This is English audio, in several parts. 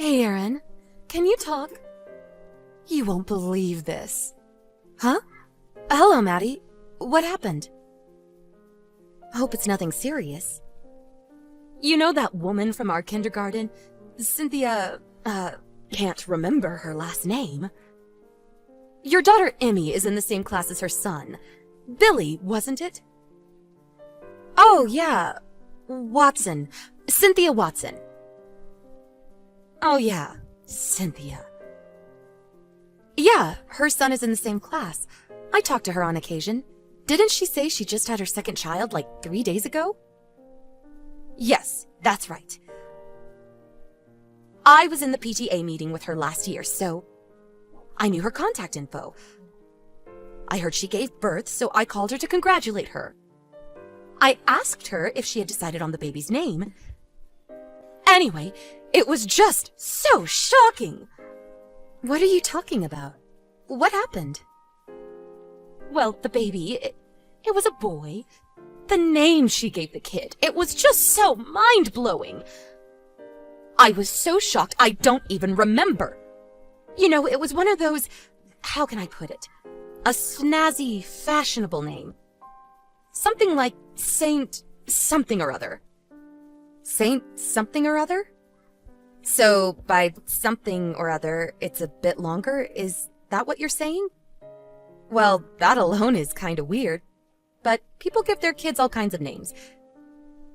Hey, Aaron. Can you talk? You won't believe this. Huh? Hello, Maddie. What happened? Hope it's nothing serious. You know that woman from our kindergarten? Cynthia, can't remember her last name. Your daughter Emmy is in the same class as her son. Billy, wasn't it? Oh, yeah. Watson. Cynthia Watson. Oh, yeah. Cynthia. Yeah, her son is in the same class. I talk to her on occasion. Didn't she say she just had her second child like 3 days ago? Yes, that's right. I was in the PTA meeting with her last year, so I knew her contact info. I heard she gave birth, so I called her to congratulate her. I asked her if she had decided on the baby's name. Anyway, it was just so shocking. What are you talking about? What happened? Well, the baby, it was a boy. The name she gave the kid, it was just so mind-blowing. I was so shocked I don't even remember. You know, it was one of those, how can I put it? A snazzy, fashionable name. Something like Saint something or other. Saint something or other? So, by something or other, it's a bit longer? Is that what you're saying? Well, that alone is kind of weird. But people give their kids all kinds of names.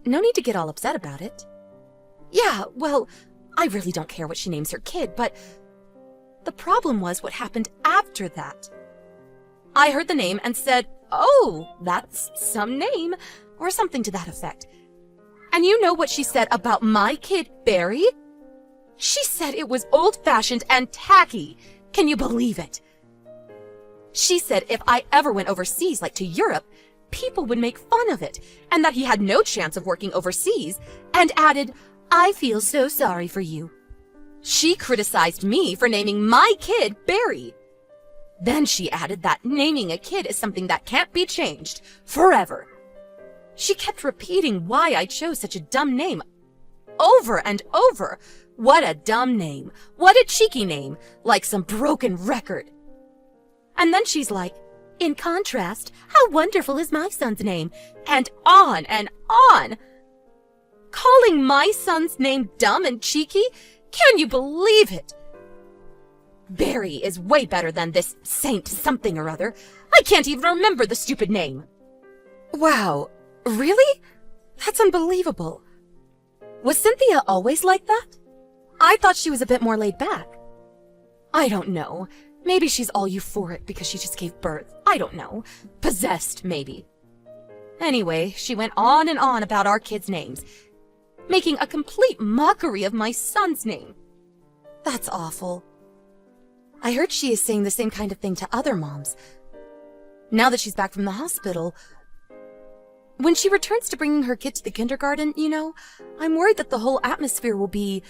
No need to get all upset about it. Yeah, well, I really don't care what she names her kid, but the problem was what happened after that. I heard the name and said, "Oh, that's some name," or something to that effect. And you know what she said about my kid, Barry? She said it was old-fashioned and tacky. Can you believe it? She said if I ever went overseas, like to Europe, people would make fun of it, and that he had no chance of working overseas, and added, "I feel so sorry for you." She criticized me for naming my kid Barry. Then she added that naming a kid is something that can't be changed forever. She kept repeating why I chose such a dumb name over and over. What a dumb name. What a cheeky name. Like some broken record. And then she's like, "In contrast, how wonderful is my son's name?" And on and on. Calling my son's name dumb and cheeky? Can you believe it? Barry is way better than this Saint something or other. I can't even remember the stupid name. Wow, really? That's unbelievable. Was Cynthia always like that? I thought she was a bit more laid back. I don't know. Maybe she's all euphoric because she just gave birth. I don't know. Possessed, maybe. Anyway, she went on and on about our kids' names, making a complete mockery of my son's name. That's awful. I heard she is saying the same kind of thing to other moms. Now that she's back from the hospital, when she returns to bringing her kid to the kindergarten, you know, I'm worried that the whole atmosphere will be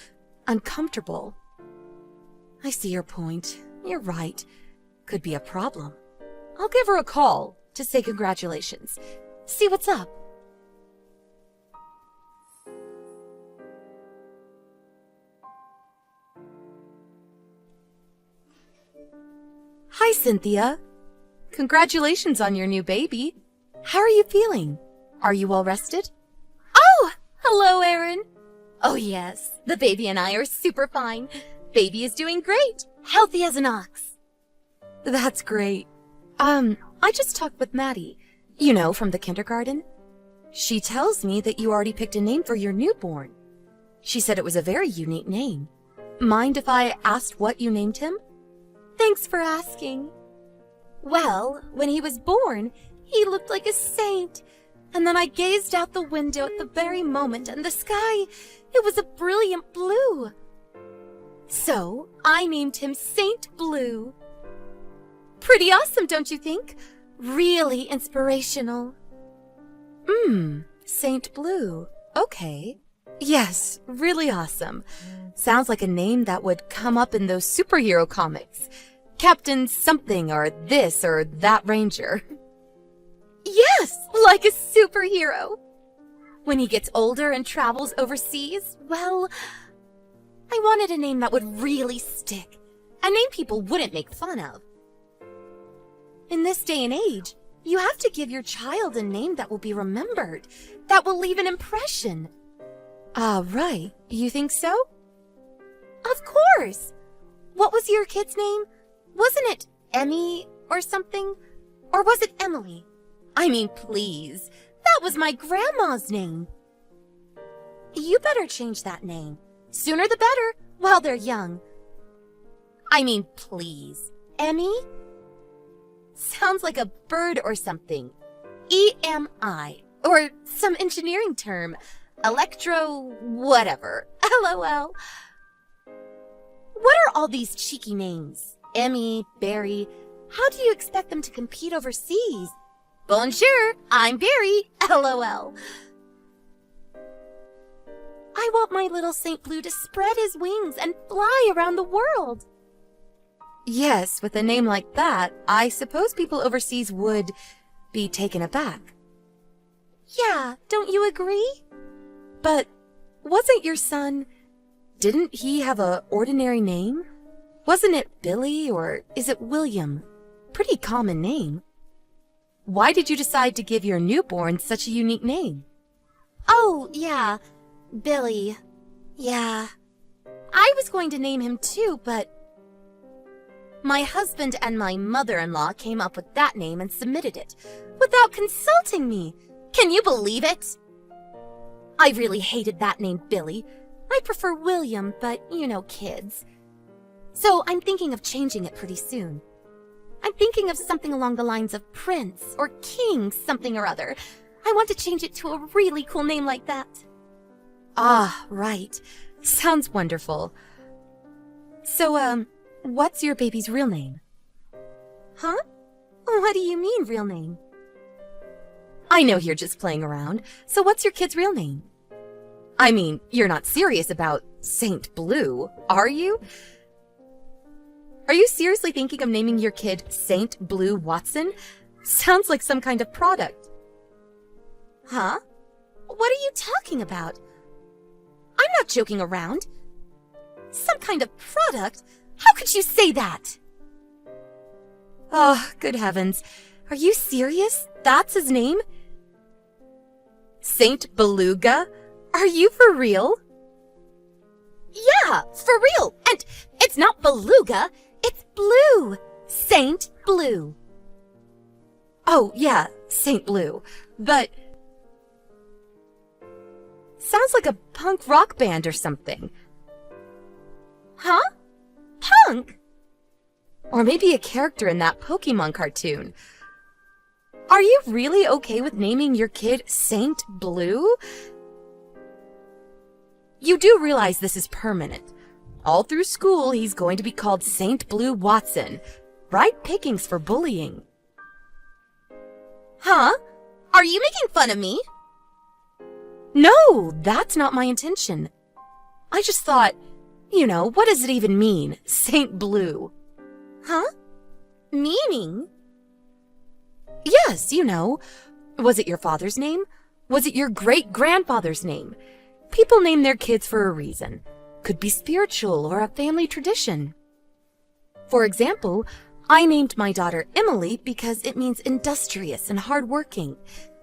uncomfortable. I see your point. You're right. Could be a problem. I'll give her a call to say congratulations. See what's up. Hi, Cynthia. Congratulations on your new baby. How are you feeling? Are you all rested? Oh, hello, Aaron. Oh, yes. The baby and I are super fine. Baby is doing great. Healthy as an ox. That's great. I just talked with Maddie, you know, from the kindergarten. She tells me that you already picked a name for your newborn. She said it was a very unique name. Mind if I asked what you named him? Thanks for asking. Well, when he was born, he looked like a saint. And then I gazed out the window at the very moment, and the sky, it was a brilliant blue. So I named him Saint Blue. Pretty awesome, don't you think? Really inspirational. Saint Blue. Okay. Yes, really awesome. Sounds like a name that would come up in those superhero comics. Captain something or this or that ranger. Yes, like a superhero. When he gets older and travels overseas, well, I wanted a name that would really stick, a name people wouldn't make fun of. In this day and age, you have to give your child a name that will be remembered, that will leave an impression. Ah, right. You think so? Of course. What was your kid's name? Wasn't it Emmy or something? Or was it Emily? I mean, please. That was my grandma's name. You better change that name. Sooner the better, while they're young. I mean, please. Emmy? Sounds like a bird or something. EMI. Or some engineering term. Electro whatever. LOL. What are all these cheeky names? Emmy, Barry. How do you expect them to compete overseas? Bonjour, I'm Barry. LOL. I want my little Saint Blue to spread his wings and fly around the world. Yes, with a name like that, I suppose people overseas would be taken aback. Yeah, don't you agree? But wasn't your son... Didn't he have an ordinary name? Wasn't it Billy or is it William? Pretty common name. Why did you decide to give your newborn such a unique name? Oh, yeah, Billy. Yeah. I was going to name him too, but... My husband and my mother-in-law came up with that name and submitted it, without consulting me. Can you believe it? I really hated that name, Billy. I prefer William, but you know kids. So I'm thinking of changing it pretty soon. I'm thinking of something along the lines of Prince or King something or other. I want to change it to a really cool name like that. Ah, right. Sounds wonderful. So, what's your baby's real name? Huh? What do you mean, real name? I know you're just playing around, so what's your kid's real name? I mean, you're not serious about Saint Blue, are you? Are you seriously thinking of naming your kid Saint Blue Watson? Sounds like some kind of product. Huh? What are you talking about? I'm not joking around. Some kind of product? How could you say that? Oh, good heavens. Are you serious? That's his name? Saint Beluga? Are you for real? Yeah, for real. And it's not beluga, it's blue. Saint Blue. Oh, yeah, Saint Blue. But... sounds like a punk rock band or something. Huh? Punk? Or maybe a character in that Pokemon cartoon. Are you really okay with naming your kid Saint Blue? You do realize this is permanent. All through school, he's going to be called Saint Blue Watson. Right pickings for bullying. Huh? Are you making fun of me? No, that's not my intention. I just thought, you know, what does it even mean, Saint Blue? Huh? Meaning? Yes, you know. Was it your father's name? Was it your great-grandfather's name? People name their kids for a reason. Could be spiritual or a family tradition. For example, I named my daughter Emily because it means industrious and hardworking.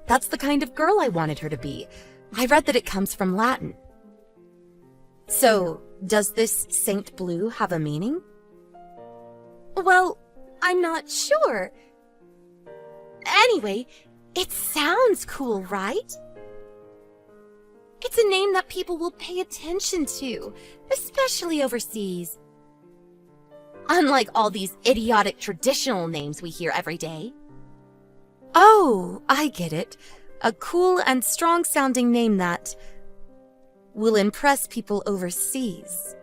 That's the kind of girl I wanted her to be. I read that it comes from Latin. So, does this Saint Blue have a meaning? Well, I'm not sure. Anyway, it sounds cool, right? It's a name that people will pay attention to, especially overseas. Unlike all these idiotic traditional names we hear every day. Oh, I get it. A cool and strong-sounding name that will impress people overseas.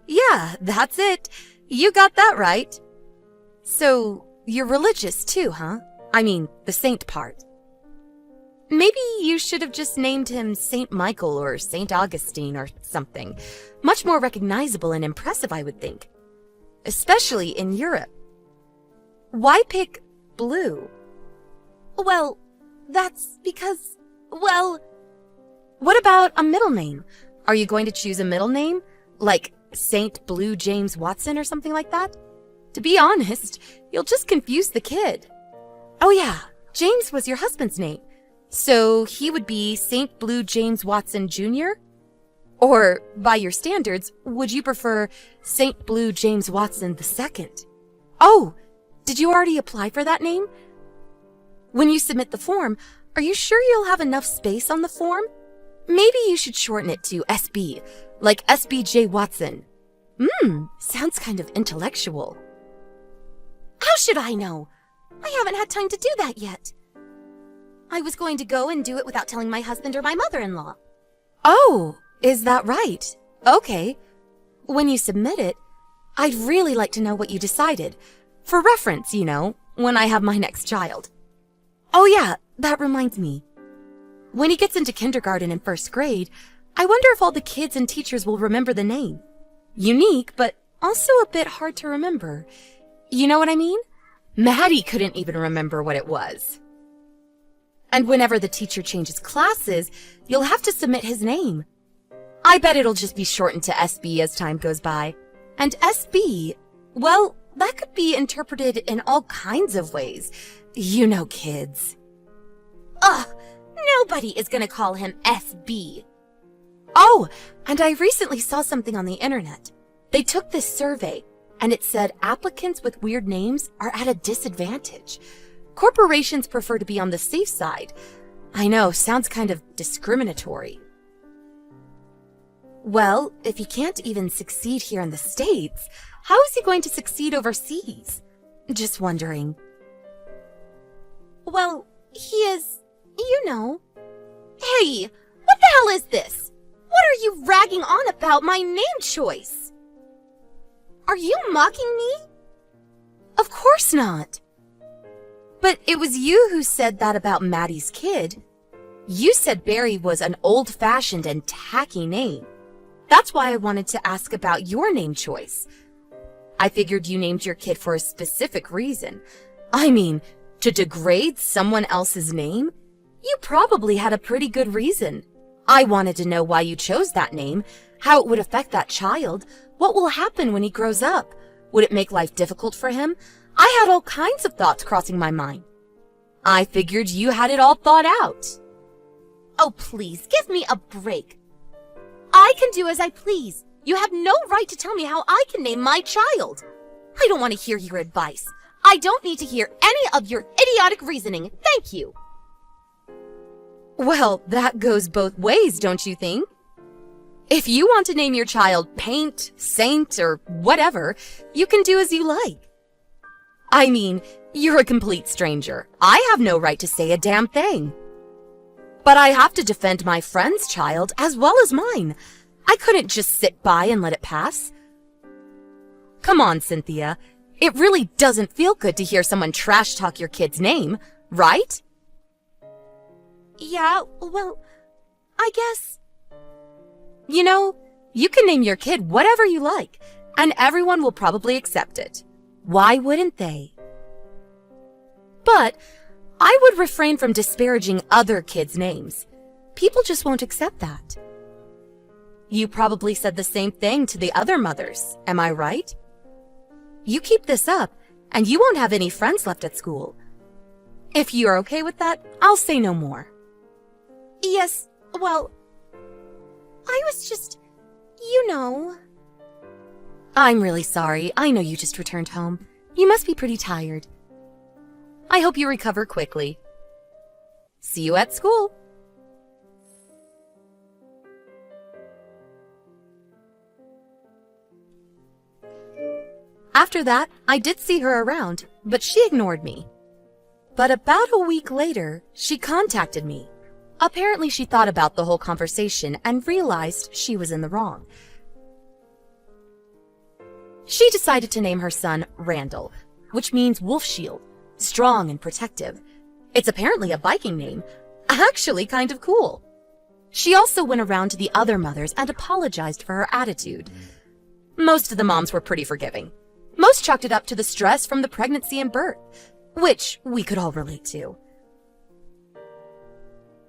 Yeah, that's it. You got that right. So, you're religious too, huh? I mean, the saint part. Maybe you should have just named him Saint Michael or Saint Augustine or something. Much more recognizable and impressive, I would think. Especially in Europe. Why pick blue? Well, that's because, well... What about a middle name? Are you going to choose a middle name? Like Saint Blue James Watson or something like that? To be honest, you'll just confuse the kid. Oh yeah, James was your husband's name. So he would be Saint Blue James Watson Jr.? Or, by your standards, would you prefer Saint Blue James Watson II? Oh, did you already apply for that name? When you submit the form, are you sure you'll have enough space on the form? Maybe you should shorten it to SB, like SBJ Watson. Sounds kind of intellectual. How should I know? I haven't had time to do that yet. I was going to go and do it without telling my husband or my mother-in-law. Oh, is that right? Okay. When you submit it, I'd really like to know what you decided. For reference, you know, when I have my next child. Oh yeah, that reminds me. When he gets into kindergarten and first grade, I wonder if all the kids and teachers will remember the name. Unique, but also a bit hard to remember. You know what I mean? Maddie couldn't even remember what it was. And whenever the teacher changes classes, you'll have to submit his name. I bet it'll just be shortened to SB as time goes by. And SB, well, that could be interpreted in all kinds of ways. You know, kids. Ugh, nobody is gonna call him SB. Oh, and I recently saw something on the internet. They took this survey, and it said applicants with weird names are at a disadvantage. Corporations prefer to be on the safe side. I know, sounds kind of discriminatory. Well, if he can't even succeed here in the States, how is he going to succeed overseas? Just wondering. Well, he is, you know. Hey, what the hell is this? What are you ragging on about my name choice? Are you mocking me? Of course not. But it was you who said that about Maddie's kid. You said Barry was an old-fashioned and tacky name. That's why I wanted to ask about your name choice. I figured you named your kid for a specific reason. I mean, to degrade someone else's name? You probably had a pretty good reason. I wanted to know why you chose that name, how it would affect that child, what will happen when he grows up. Would it make life difficult for him? I had all kinds of thoughts crossing my mind. I figured you had it all thought out. Oh, please, give me a break. I can do as I please. You have no right to tell me how I can name my child. I don't want to hear your advice. I don't need to hear any of your idiotic reasoning. Thank you. Well, that goes both ways, don't you think? If you want to name your child Paint, Saint, or whatever, you can do as you like. I mean, you're a complete stranger. I have no right to say a damn thing. But I have to defend my friend's child as well as mine. I couldn't just sit by and let it pass. Come on, Cynthia. It really doesn't feel good to hear someone trash talk your kid's name, right? Yeah, well, I guess. You know, you can name your kid whatever you like, and everyone will probably accept it. Why wouldn't they? But I would refrain from disparaging other kids' names. People just won't accept that. You probably said the same thing to the other mothers, am I right? You keep this up, and you won't have any friends left at school. If you're okay with that, I'll say no more. Yes, well, I was just, you know. I'm really sorry. I know you just returned home. You must be pretty tired. I hope you recover quickly. See you at school. After that, I did see her around, but she ignored me. But about a week later, she contacted me. Apparently, she thought about the whole conversation and realized she was in the wrong. She decided to name her son Randall, which means wolf shield, strong and protective. It's apparently a Viking name. Actually kind of cool. She also went around to the other mothers and apologized for her attitude. Most of the moms were pretty forgiving. Most chalked it up to the stress from the pregnancy and birth, which we could all relate to.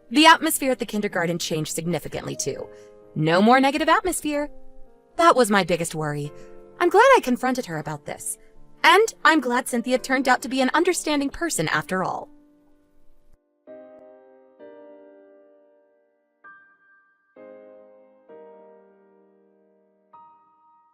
The atmosphere at the kindergarten changed significantly too. No more negative atmosphere. That was my biggest worry. I'm glad I confronted her about this. And I'm glad Cynthia turned out to be an understanding person after all.